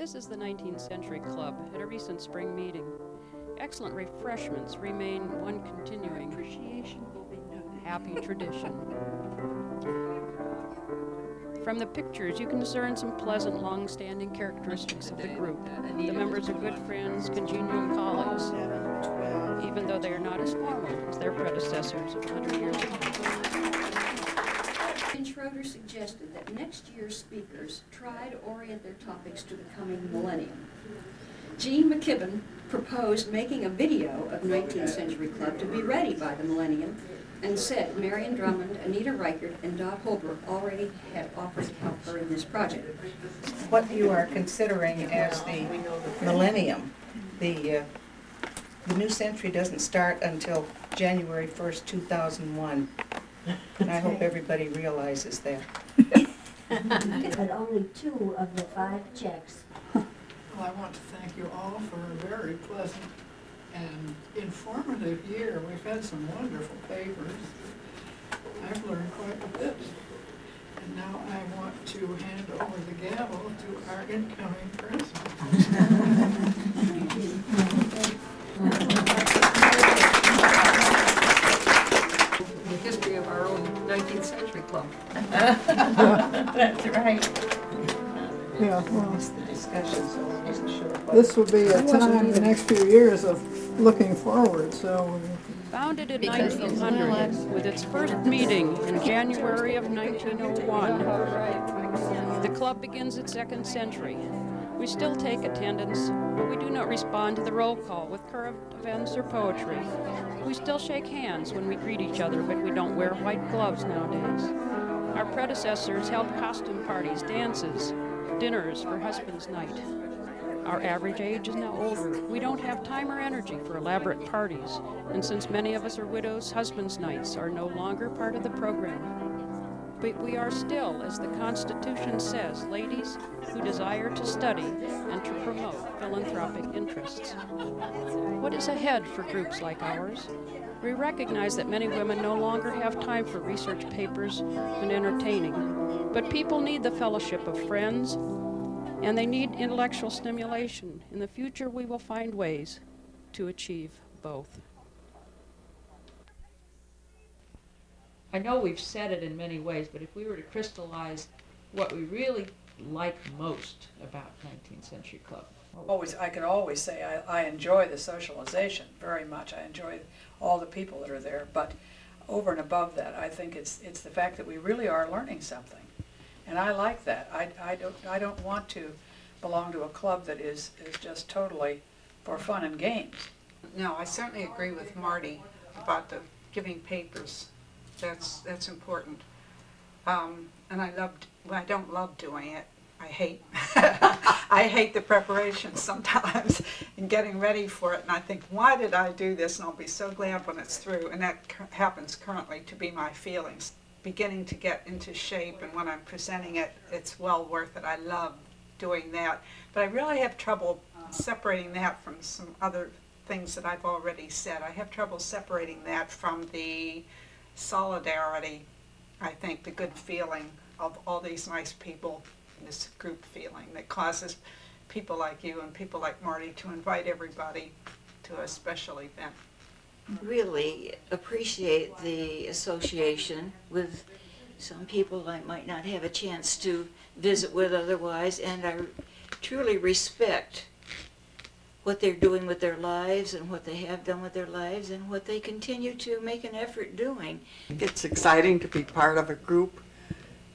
This is the 19th Century Club at a recent spring meeting. Excellent refreshments remain one continuing happy tradition. From the pictures, you can discern some pleasant, long-standing characteristics of the group. The members are good friends, congenial colleagues, even though they are not as formal as their predecessors of 100 years ago. Schroeder suggested that next year's speakers try to orient their topics to the coming millennium. Gene McKibben proposed making a video of 19th Century Club to be ready by the millennium, and said Marion Drummond, Anita Reichert, and Dot Holbrook already had offered to help her in this project. What you are considering as the millennium, the new century doesn't start until January 1st, 2001. And I hope everybody realizes that. But only 2 of the 5 checks. Well, I want to thank you all for a very pleasant and informative year. We've had some wonderful papers. I've learned quite a bit. And now I want to hand over the gavel to our incoming president. The history of our own 19th Century Club. That's right. Yeah, well, The discussion, so I wasn't sure what. this will be a time, the next few years, of looking forward, so. Founded in 1900, with its first meeting in January of 1901, the club begins its 2nd century. We still take attendance, but we do not respond to the roll call with current events or poetry. We still shake hands when we greet each other, but we don't wear white gloves nowadays. Our predecessors held costume parties, dances, dinners for husband's night. Our average age is now older. We don't have time or energy for elaborate parties, and since many of us are widows, husband's nights are no longer part of the program. But we are still, as the Constitution says, ladies who desire to study and to promote philanthropic interests. What is ahead for groups like ours? We recognize that many women no longer have time for research papers and entertaining, but people need the fellowship of friends, and they need intellectual stimulation. In the future, we will find ways to achieve both. I know we've said it in many ways, but if we were to crystallize what we really like most about 19th Century Club. I can always say I enjoy the socialization very much. I enjoy all the people that are there, but over and above that, I think it's the fact that we really are learning something, and I like that. I don't want to belong to a club that is just totally for fun and games. No, I certainly agree with Marty about the giving papers. That's important. And I don't love doing it. I hate I hate the preparation sometimes and getting ready for it, and I think, why did I do this? And I'll be so glad when it's through, and that happens currently to be my feelings. Beginning to get into shape, and when I'm presenting it, it's well worth it. I love doing that, but I really have trouble separating that from some other things that I've already said. I have trouble separating that from the solidarity, I think, the good feeling of all these nice people, this group feeling that causes people like you and people like Marty to invite everybody to a special event. Really appreciate the association with some people I might not have a chance to visit with otherwise, and I truly respect what they're doing with their lives and what they have done with their lives and what they continue to make an effort doing. It's exciting to be part of a group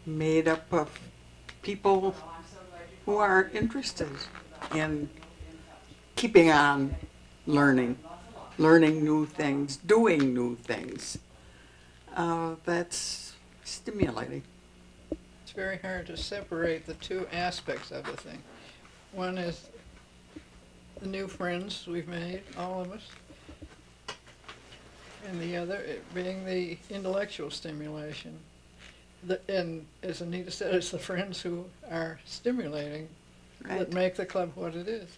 made up of people who are interested in keeping on learning new things, doing new things. That's stimulating. It's very hard to separate the 2 aspects of the thing. One is the new friends we've made, all of us, and the other being the intellectual stimulation. And as Anita said, it's the friends who are stimulating that make the club what it is.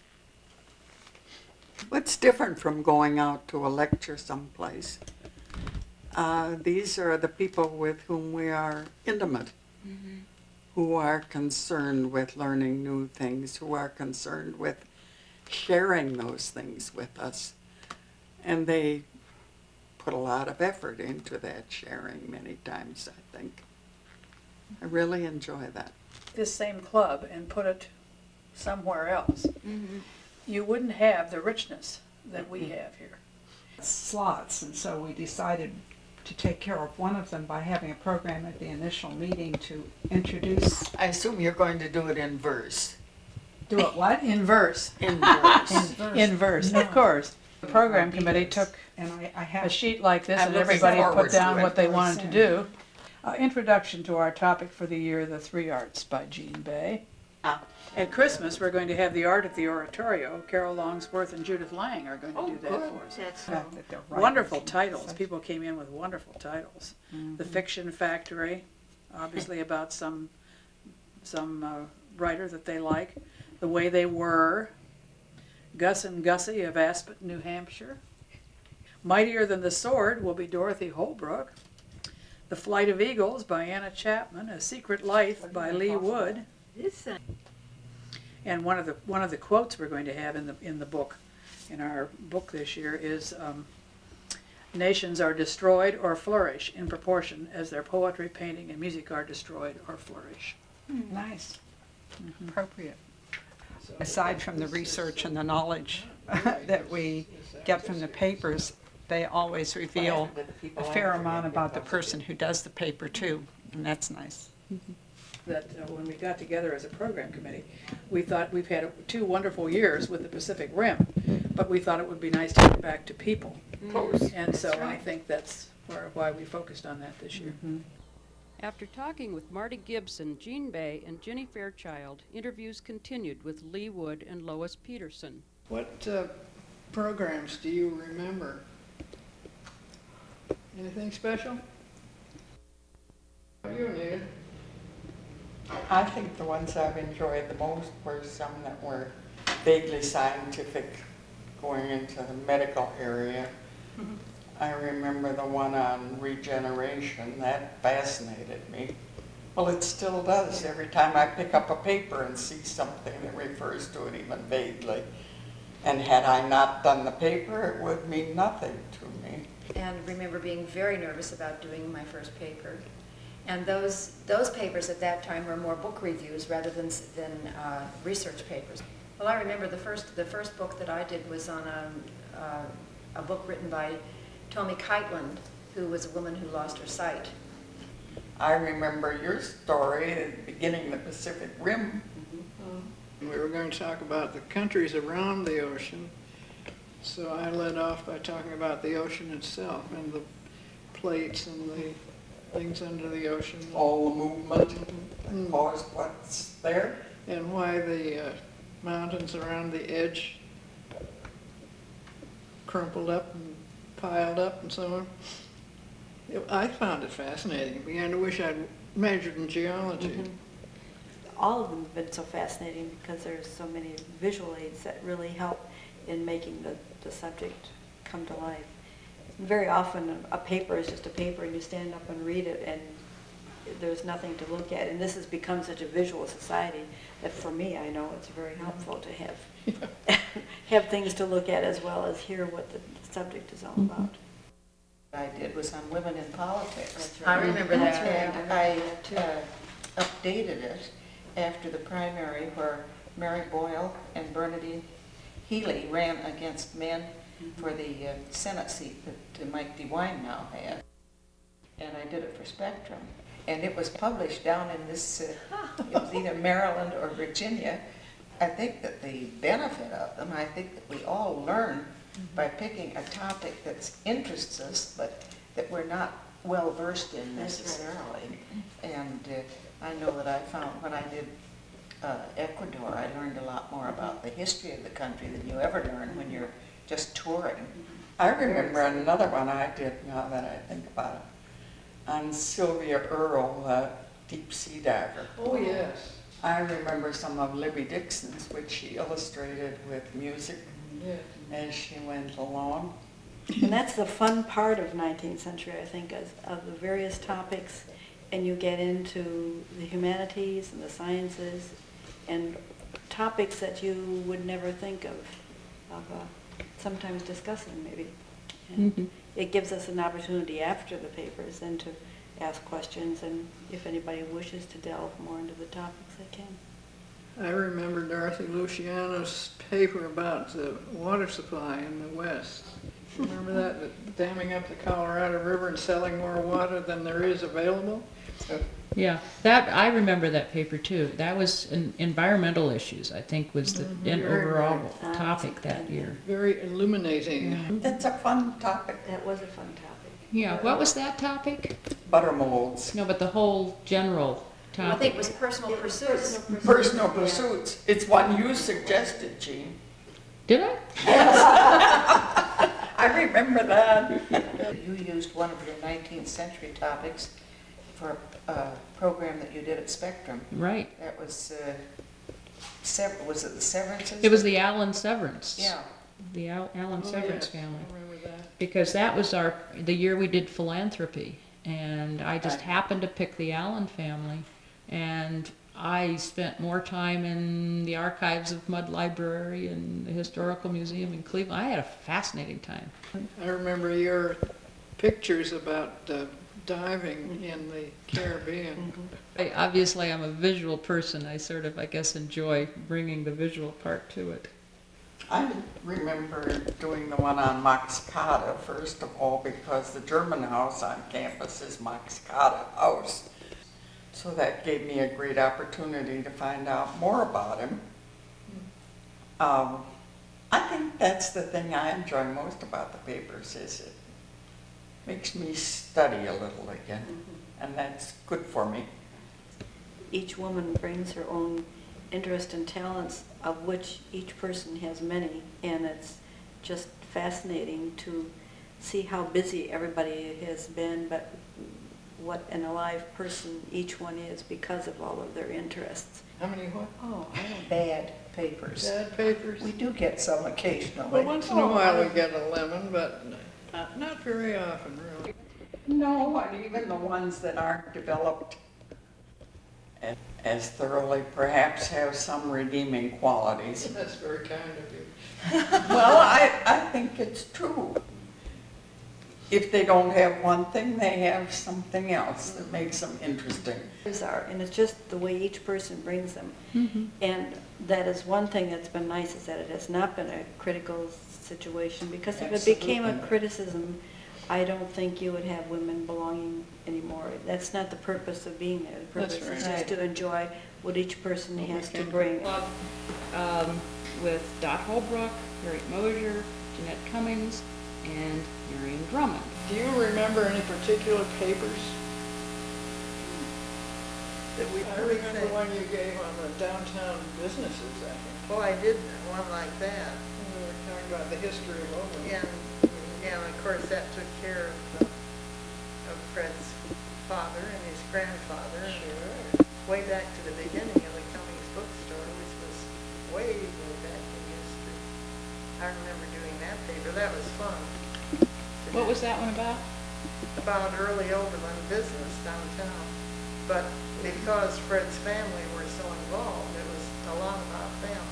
What's different from going out to a lecture someplace? These are the people with whom we are intimate. Mm-hmm. who are concerned with learning new things, who are concerned with sharing those things with us. And they put a lot of effort into that sharing many times, I think. I really enjoy that. This same club and put it somewhere else, you wouldn't have the richness that we have here. Slots, and so we decided to take care of one of them by having a program at the initial meeting to introduce. I assume you're going to do it in verse. Do it what? In verse. In verse. In verse, of course. The program committee took And I a have, sheet like this I'm and looking everybody forward put to down it. what they wanted to do. Introduction to our topic for the year, The Three Arts by Jean Bay. At Christmas, we're going to have the art at the oratorio. Carol Longsworth and Judith Lang are going to do that for us. That's that they're writers Wonderful and titles. such. People came in with wonderful titles. The Fiction Factory, obviously about some writer that they like. The Way They Were. Gus and Gussie of Aspen, New Hampshire. Mightier Than the Sword will be Dorothy Holbrook. The Flight of Eagles by Anna Chapman. A Secret Life by Lee Wood. And one of the quotes we're going to have in the book, in our book this year, is nations are destroyed or flourish in proportion as their poetry, painting, and music are destroyed or flourish. Nice, appropriate. Aside from the research and the knowledge that we get from the papers, they always reveal a fair amount about the person who does the paper too, and that's nice. That when we got together as a program committee, we thought we've had 2 wonderful years with the Pacific Rim, but we thought it would be nice to get back to people. And so I think that's why we focused on that this year. After talking with Marty Gibson, Jean Bay, and Jenny Fairchild, interviews continued with Lee Wood and Lois Peterson. What programs do you remember? Anything special? You, Anita? I think the ones I've enjoyed the most were some that were vaguely scientific, going into the medical area. I remember the one on regeneration. That fascinated me. Well, it still does every time I pick up a paper and see something that refers to it even vaguely. And had I not done the paper, it would mean nothing to me. And remember being very nervous about doing my first paper. And those papers at that time were more book reviews rather than research papers. Well, I remember the first book that I did was on a book written by Tommy Keitland, who was a woman who lost her sight. I remember your story at the beginning of the Pacific Rim. We were going to talk about the countries around the ocean, so I led off by talking about the ocean itself and the plates and the things under the ocean. All the movement that caused what's there. And why the mountains around the edge crumpled up and piled up and so on. I found it fascinating. I began to wish I'd majored in geology. All of them have been so fascinating because there's so many visual aids that really help in making the subject come to life. Very often a paper is just a paper and you stand up and read it and there's nothing to look at. And this has become such a visual society that for me, I know it's very helpful to have have things to look at as well as hear what the subject is all about. I did was on women in politics. I remember that. And I updated it after the primary where Mary Boyle and Bernadine Healy ran against men for the Senate seat that Mike DeWine now had. And I did it for Spectrum. And it was published down in this, it was either Maryland or Virginia. I think that the benefit of them, I think that we all learn by picking a topic that interests us, but that we're not well versed in necessarily. And I know that I found when I did Ecuador, I learned a lot more about the history of the country than you ever learn when you're just touring. I remember another one I did, now that I think about it, on Sylvia Earle, the deep sea diver. Oh, yes. I remember some of Libby Dixon's, which she illustrated with music as she went along. And that's the fun part of 19th century, I think, of the various topics and you get into the humanities and the sciences and topics that you would never think of sometimes discussing maybe. And it gives us an opportunity after the papers then to ask questions, and if anybody wishes to delve more into the topics, they can. I remember Dorothy Luciano's paper about the water supply in the West. Remember that? The damming up the Colorado River and selling more water than there is available? Yeah, that I remember that paper too. That was environmental issues, I think, was the overall topic that year. Very illuminating. Yeah. That's a fun topic. That was a fun topic. Yeah, what was that topic? Butter molds. No, but the whole general topic. I think it was personal pursuits. Personal pursuits. It's one you suggested, Jean. Did I? I remember that. You used one of your 19th century topics for a program that you did at Spectrum. Right. That was, was it the Severances? It was the Allen Severance. Yeah. The Allen Severance family. I remember that. Because that was the year we did philanthropy, and I just happened to pick the Allen family, and I spent more time in the archives of Mudd Library and the Historical Museum in Cleveland. I had a fascinating time. I remember your pictures about diving in the Caribbean. Obviously, I'm a visual person. I sort of, I guess, enjoy bringing the visual part to it. I remember doing the one on Max Kade, first of all, because the German house on campus is Max Kade House. So that gave me a great opportunity to find out more about him. I think that's the thing I enjoy most about the papers, is it makes me study a little again, and that's good for me. Each woman brings her own interest and talents, of which each person has many, and it's just fascinating to see how busy everybody has been, but what an alive person each one is because of all of their interests. How many what? Oh, I know bad papers. Bad papers? We do get some occasionally. Well, once in a while we get a lemon, but not very often, really. No, and even the ones that aren't developed as thoroughly perhaps have some redeeming qualities. That's very kind of you. Well, I think it's true. If they don't have one thing, they have something else that makes them interesting. And it's just the way each person brings them. And that is one thing that's been nice, is that it has not been a critical situation, because if it became a criticism, I don't think you would have women belonging anymore. That's not the purpose of being there. The purpose is just to enjoy what each person has to bring. With Dot Holbrook, Harriet Mosier, Jeanette Cummings, and Marion Drummond. Do you remember any particular papers? I remember one you gave on the downtown businesses, I think. Well, I did one like that. We were talking about the history of Oberlin. And of course that took care of Fred's father and his grandfather. Sure. Way back to the beginning of the Cummings bookstore, which was way back in history. I remember doing that paper. That was fun. What was that one about? About early Oberlin business downtown. But because Fred's family were so involved, it was a lot about them.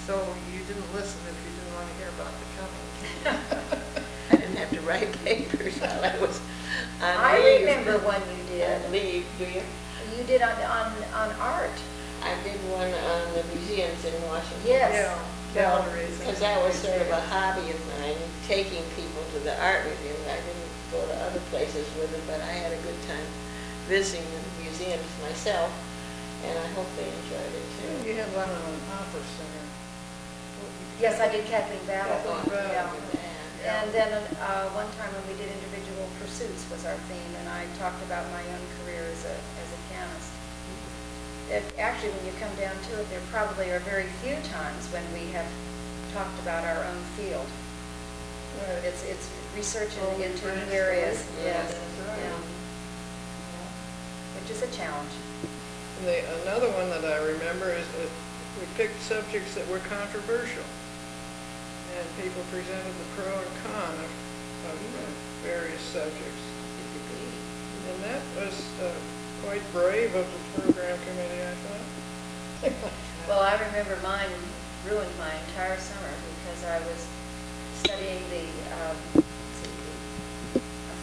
So you didn't listen if you didn't want to hear about the Cummings. I didn't have to write papers while I was on I leave. remember one you did. On leave, do you? You did on art. I did one on the museums in Washington. Yes. Yeah, galleries. Because that was sort of a hobby of mine, taking people to the art museum. I didn't go to other places with it, but I had a good time visiting the museums myself, and I hope they enjoyed it too. You had one on an opera singer. Yes, I did Kathleen Battle. Kathleen Battle. Yeah. And then one time when we did individual pursuits was our theme, and I talked about my own career as a pianist. Actually, when you come down to it, there probably are very few times when we have talked about our own field. It's research into new areas. Yes. Yeah. Which is a challenge. Another one that I remember is that we picked subjects that were controversial, and people presented the pro and con of various subjects. And that was quite brave of the program committee, I thought. Well, I remember mine ruined my entire summer because I was studying the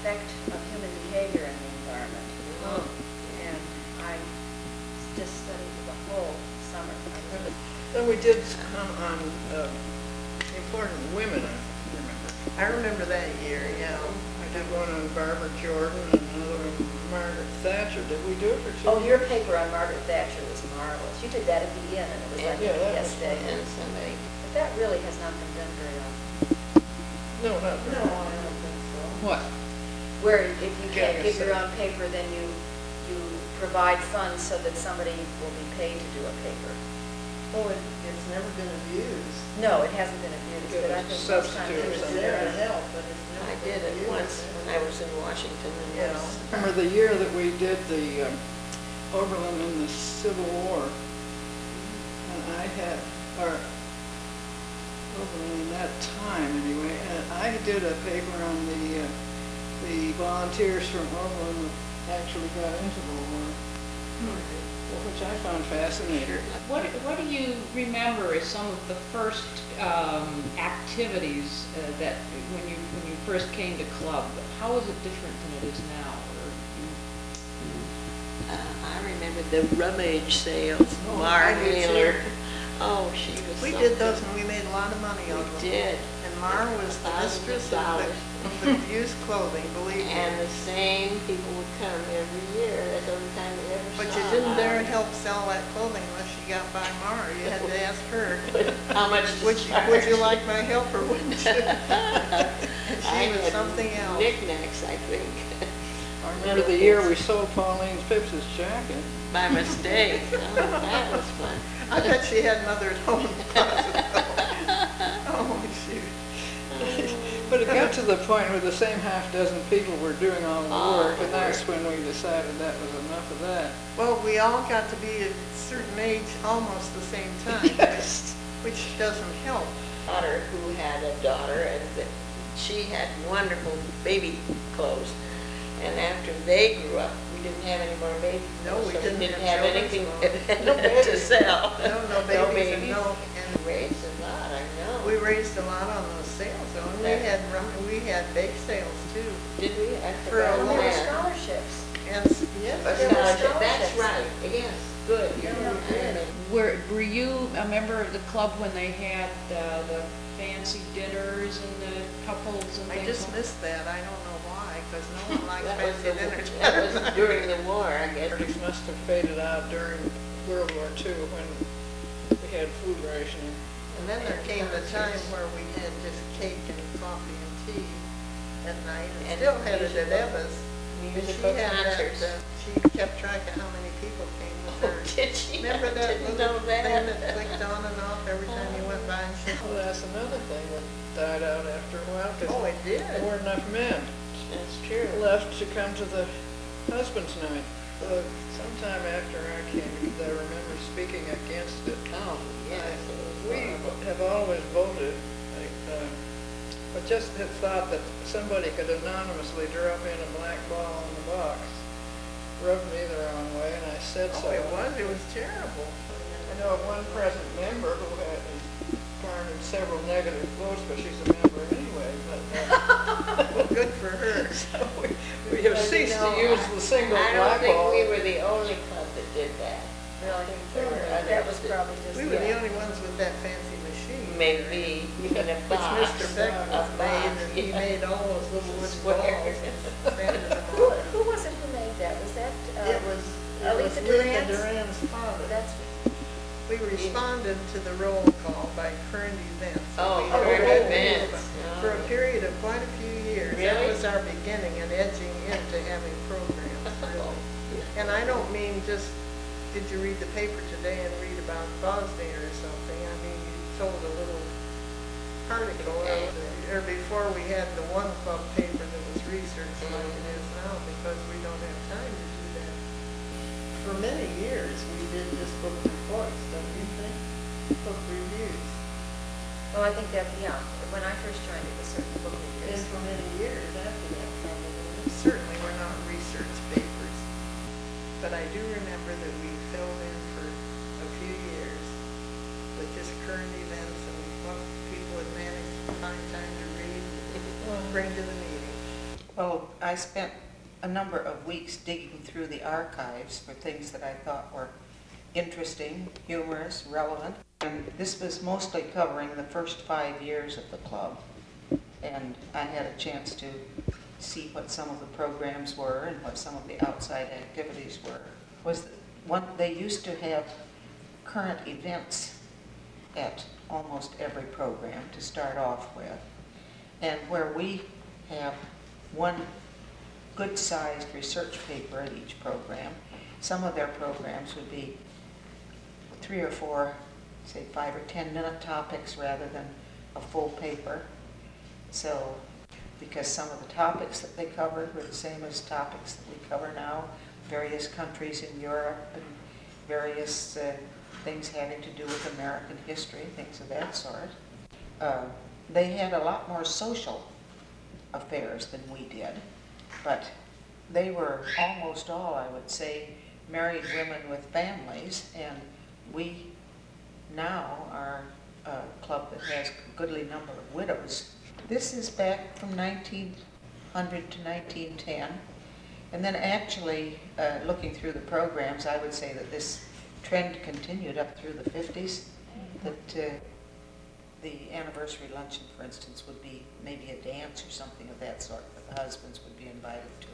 effect of human behavior in the environment. And I just studied the whole summer. Then we did some on important women, I remember. I remember that year, yeah. I did one on Barbara Jordan and another on Margaret Thatcher. Did we do it for 2 Oh, years? your paper on Margaret Thatcher was marvelous. You did that at the end, and it was like Yeah, that yes was day. And somebody, But that really has not been done very often. No, not no, I don't think so. What? Where if you can't Yeah, give your own paper, then you provide funds so that somebody will be paid to do a paper. Oh, it's never been abused. No, it hasn't been abused, but I think most times Substitute it was something. there. to help, but it's never I did it once when I was in Washington, and You know. I remember the year that we did the Oberlin in the Civil War, and I had, or Oberlin in that time anyway, and I did a paper on the volunteers from Oberlin that actually got into the war, which I found fascinating. What do you remember as some of the first activities that when you first came to club? How was it different than it is now? I remember the rummage sales. Oh, Mar I do too. Naylor. Oh, she was. We so did those good. and we made a lot of money on them. We did. And Mar was the Thousands of mistress dollars. of the used clothing, believe me. And the same people would come every year. That's the only time they ever But saw you didn't dare Mar. help sell that clothing unless you got by Mar. You had to ask her. How much to Would you charge? like my help or wouldn't you? And I she was had something else. knickknacks, I think. I remember the year we sold Pauline Phipps's jacket. By mistake. Oh, that was fun. I bet she had another at home closet. Oh, shoot. But it got to the point where the same half dozen people were doing all the Oh, work, and that's when we decided that was enough of that. Well, we all got to be a certain age almost the same time, Yes. which doesn't help. Daughter who had a daughter, and she had wonderful baby clothes. And after they grew up, we didn't have any more baby No, clothes, we so didn't we didn't have have children's anything clothes. No to babies. sell. No babies and no, We raised a lot, I know. we raised a lot on those sales, though, and we had bake sales too. Did we? I For a forgot And there were long- that. scholarships. And, yes, But There were scholarship, that's scholarships. right, yes, good. Were you a member of the club when they had the fancy dinners and the couples and I things? just missed that. I don't know why, because no one likes That was fancy dinners. that was during the war, I guess. Parties must have faded out during World War II when we had food rationing. And then there came the time where we had just cake and coffee and tea at night, and And still had it at musical- Eva's. musical She had that, concerts. she kept track of how many people came with Oh, her. did she? Remember I that didn't little know thing that. that clicked on and off every time you went by and she, Well, that's another thing that died out after a while, because oh, it did. there weren't enough men That's true. left to come to the husband's night. So sometime after I came, because I remember speaking against it. Oh, yes. it was We horrible. have always voted, but just had thought that somebody could anonymously drop in a black ball in the box. Rubbed me the wrong way, and I said so. Oh, it was terrible. I know of one present member who had garnered several negative votes, but she's a member anyway. But Well, good for her. so we have Well, ceased to you know, use the single I don't black think ball. we were the only club that did that. Really? There were That was others that- probably just. We were the Yeah. only ones with that fancy machine. Maybe even a Which box. Mr. Beckman a made, box, and he yeah. made all those little wooden Square. balls. and sanded them Who, on. who was it who made that? Was that, It was Alisa Lisa Duran's? Duran's father. That's, We responded to the roll call by current events. Oh, We current had- events. For a period of quite a few years. That Really? was our beginning and edging into having programs, really. And I don't mean just, did you read the paper today and read about Bosnia or something? I mean, you told a little article, or before we had the one club paper that was research like it is now, because we don't have time to do that. For many years, we did just book reports, don't you think? Book reviews. well, I think that, yeah, when I first joined, it was certainly book And reviews. for many years after that, probably. certainly were not research papers. But I do remember that we filled in for a few years with just current events and what people had managed to find time to read and bring to the meeting. Well, I spent a number of weeks digging through the archives for things that I thought were interesting, humorous, relevant. And this was mostly covering the first 5 years of the club. And I had a chance to see what some of the programs were and what some of the outside activities were. They used to have current events at almost every program to start off with. And where we have one good-sized research paper at each program, some of their programs would be 3 or 4, say 5 or 10-minute topics rather than a full paper. So, because some of the topics that they covered were the same as topics that we cover now, various countries in Europe and various things having to do with American history, things of that sort. They had a lot more social affairs than we did, but they were almost all, I would say, married women with families, and we now are a club that has a goodly number of widows. This is back from 1900 to 1910, and then actually looking through the programs, I would say that this trend continued up through the 50s, that the anniversary luncheon, for instance, would be maybe a dance or something of that sort that the husbands would be invited to.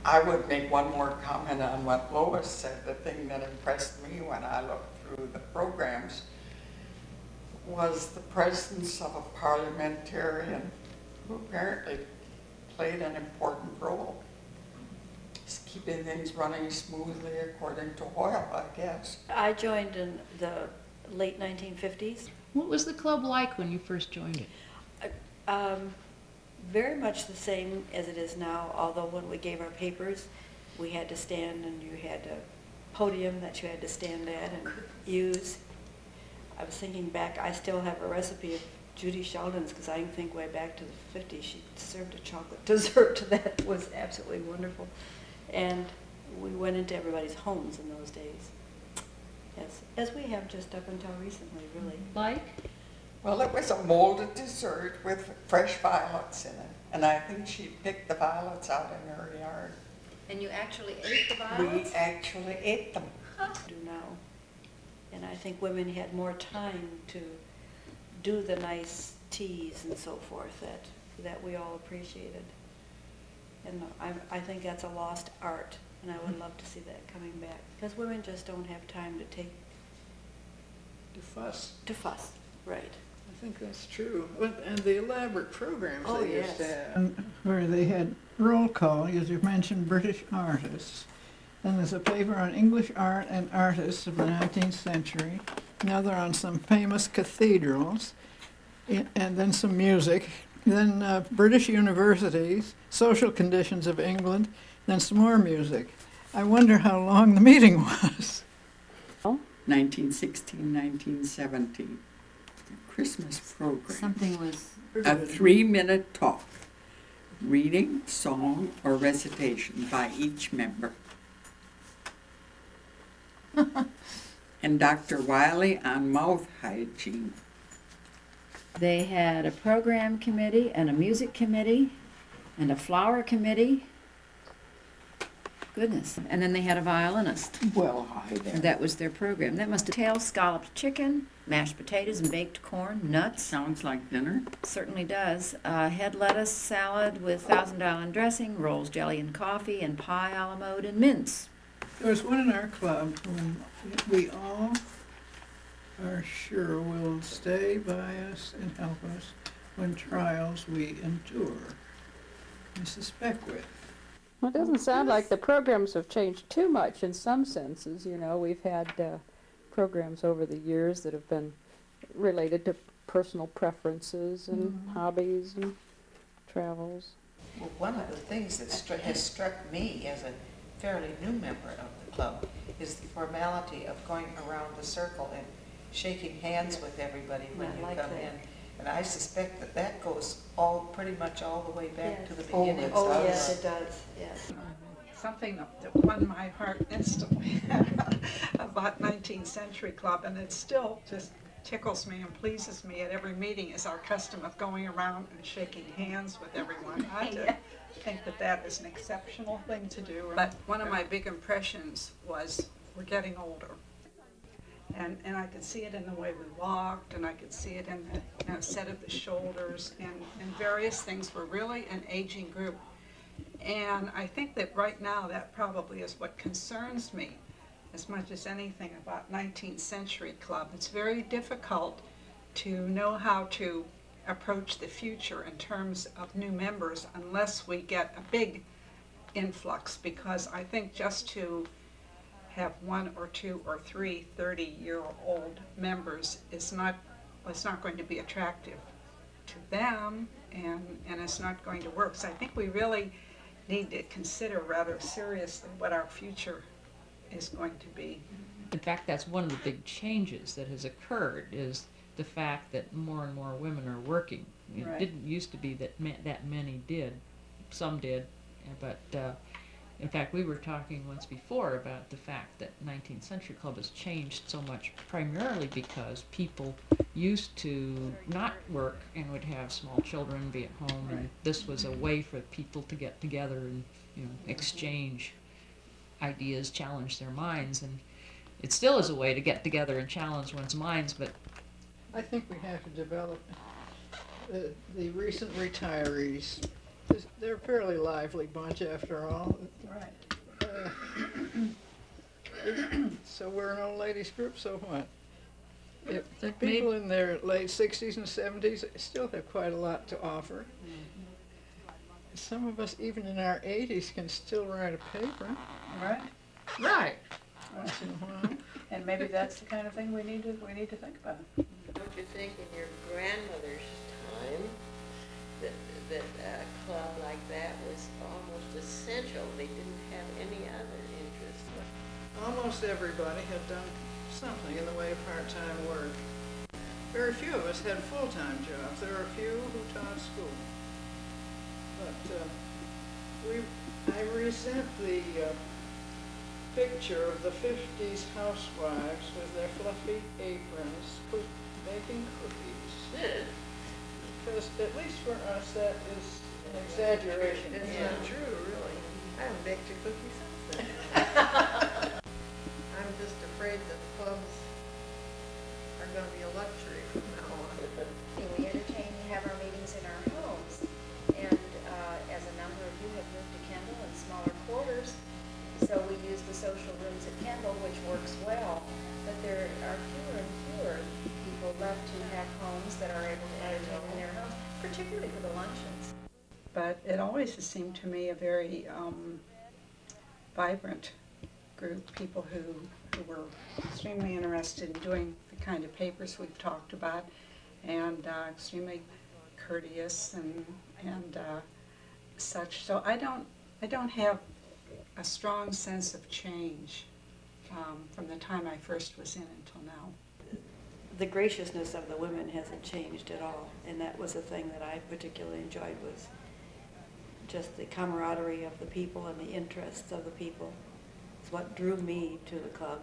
I would make one more comment on what Lois said. The thing that impressed me when I looked through the programs was the presence of a parliamentarian who apparently played an important role. Just keeping things running smoothly according to Hoyle, I guess. I joined in the late 1950s. What was the club like when you first joined it? Very much the same as it is now, although when we gave our papers, we had to stand and you had a podium that you had to stand at and use. I was thinking back, I still have a recipe of Judy Sheldon's because I can think way back to the 50s. She served a chocolate dessert that was absolutely wonderful. And we went into everybody's homes in those days. Yes, as we have just up until recently, really. Like? Well, it was a molded dessert with fresh violets in it, and I think she picked the violets out in her yard. And you actually ate the violets? We actually ate them. Do now. And I think women had more time to do the nice teas and so forth that we all appreciated. And I think that's a lost art, and I would love to see that coming back. Because women just don't have time to take... To fuss. To fuss, right. I think that's true. And the elaborate programs Oh, they used to yes. have. Where they had roll call, as you mentioned, British artists. Then there's a paper on English art and artists of the 19th century. Another on some famous cathedrals. And then some music. Then British universities, social conditions of England. Then some more music. I wonder how long the meeting was. 1916, 1917. Christmas program. Something was... A 3-minute talk, reading, song, or recitation by each member. And Dr. Wiley on mouth hygiene. They had a program committee and a music committee and a flower committee. Goodness. And then they had a violinist. Well, hi there. That was their program. That must have tailed scalloped chicken, mashed potatoes and baked corn, nuts. Sounds like dinner. Certainly does. Head lettuce salad with Thousand Island dressing, rolls, jelly, and coffee, and pie a la mode and mince. There was one in our club whom we all are sure will stay by us and help us when trials we endure. Mrs. Beckwith. Well, it doesn't sound like the programs have changed too much in some senses. You know, we've had programs over the years that have been related to personal preferences and hobbies and travels. Well, one of the things that has struck me as a fairly new member of the club is the formality of going around the circle and shaking hands with everybody when you come in. And I suspect that that goes pretty much all the way back to the Oh, beginning. oh, yes, it does, yes. Something that won my heart instantly about 19th Century Club, and it still just tickles me and pleases me at every meeting, is our custom of going around and shaking hands with everyone. I just think that that is an exceptional thing to do. But one of my big impressions was we're getting older. And I could see it in the way we walked, and I could see it in the set of the shoulders, and various things. We're really an aging group. And I think that right now that probably is what concerns me as much as anything about 19th Century Club. It's very difficult to know how to approach the future in terms of new members unless we get a big influx, because I think just to have 1 or 2 or 3 30-year-old members is not going to be attractive to them, and it's not going to work. So I think we really need to consider rather seriously what our future is going to be. In fact, that's one of the big changes that has occurred, is the fact that more and more women are working. It Right. didn't used to be that that many did. Some did, but in fact, we were talking once before about the fact that 19th Century Club has changed so much, primarily because people used to not work and would have small children, be at home, and this was a way for people to get together and, you know, exchange ideas, challenge their minds, and it still is a way to get together and challenge one's minds. But I think we have to develop the recent retirees. They're a fairly lively bunch after all. Right. So we're an old ladies group, so what? If that people in their late 60s and 70s still have quite a lot to offer. Some of us, even in our 80s, can still write a paper. Right. right. Once in a while. And maybe that's the kind of thing we need to think about. Don't you think in your grandmother's time that a club like that was almost essential? They didn't have any other interest. Almost everybody had done something in the way of part-time work. Very few of us had full-time jobs. There were a few who taught school. But I resent the picture of the 50s housewives with their fluffy aprons making cookies. Because at least for us that is an exaggeration. It's not true, really. I haven't baked your cookies since then. I'm just afraid that clubs are going to be a luxury from now on. We entertain, we have our meetings in our homes, and as a number of you have moved to Kendall in smaller quarters, so we use the social rooms at Kendall, which works well, but there are fewer and fewer people left who have homes that are able to entertain in their homes, particularly for the luncheons. But it always has seemed to me a very vibrant group, people who were extremely interested in doing the kind of papers we've talked about, and extremely courteous and such. So I don't have a strong sense of change from the time I first was in until now. The graciousness of the women hasn't changed at all, and that was the thing that I particularly enjoyed, was just the camaraderie of the people and the interests of the people. It's what drew me to the club.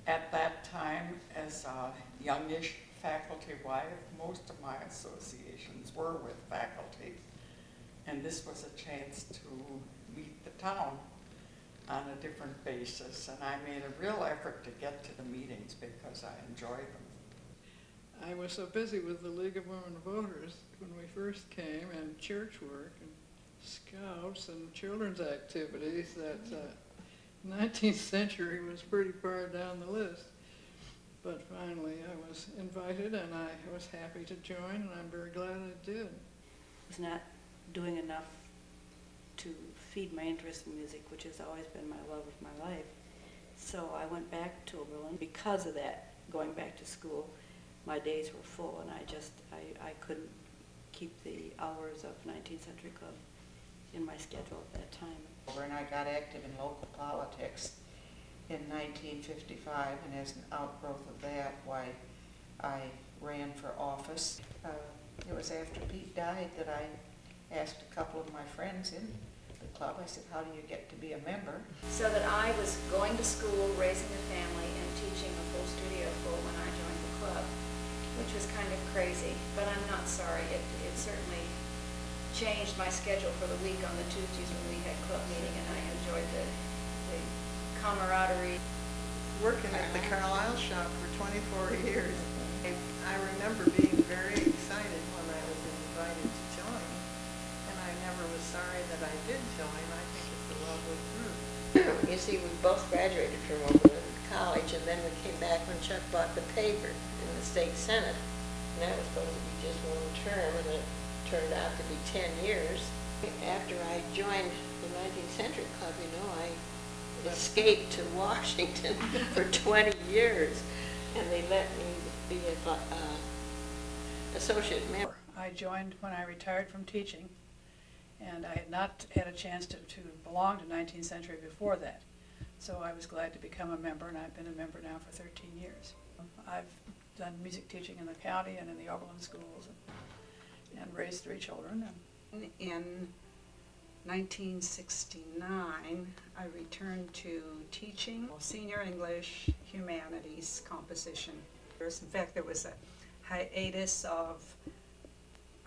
At that time, as a youngish faculty wife, most of my associations were with faculty, and this was a chance to meet the town on a different basis, and I made a real effort to get to the meetings because I enjoyed them. I was so busy with the League of Women Voters when we first came, and church work and scouts and children's activities, that 19th century was pretty far down the list. But finally I was invited, and I was happy to join, and I'm very glad I did. I was not doing enough to feed my interest in music, which has always been my love of my life. So I went back to Oberlin. Because of that, going back to school, my days were full, and I couldn't keep the hours of 19th Century Club in my schedule at that time. And I got active in local politics in 1955, and as an outgrowth of that, why I ran for office. It was after Pete died that I asked a couple of my friends in the club, I said, how do you get to be a member? So that I was going to school, raising a family, and teaching a full studio full when I joined the club, which was kind of crazy, but I'm not sorry. It certainly changed my schedule for the week on the Tuesdays when we had club meeting, and I enjoyed the camaraderie. Working at the Carlisle shop for 24 years. I remember being very excited when I was invited to join, and I never was sorry that I did join. I think it's a lovely group. You see, we both graduated from Oberlin College, and then we came back when Chuck bought the paper in the state senate, and that was supposed to be just one term, and it turned out to be 10 years. After I joined the 19th Century Club, you know, I escaped to Washington for 20 years, and they let me be an associate member. I joined when I retired from teaching, and I had not had a chance to belong to 19th Century before that. So I was glad to become a member, and I've been a member now for 13 years. I've done music teaching in the county and in the Oberlin schools, and raised 3 children. In 1969, I returned to teaching senior English, humanities, composition. In fact, there was a hiatus of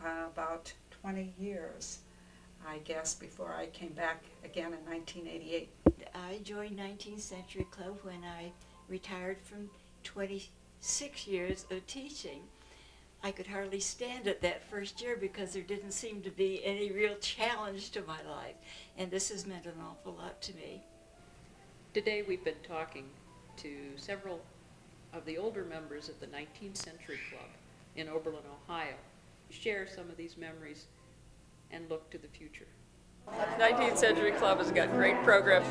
about 20 years, I guess, before I came back again in 1988. I joined 19th Century Club when I retired from 26 years of teaching. I could hardly stand it that first year because there didn't seem to be any real challenge to my life, and this has meant an awful lot to me. Today we've been talking to several of the older members of the 19th Century Club in Oberlin, Ohio, share some of these memories and look to the future. 19th Century Club has got great programs.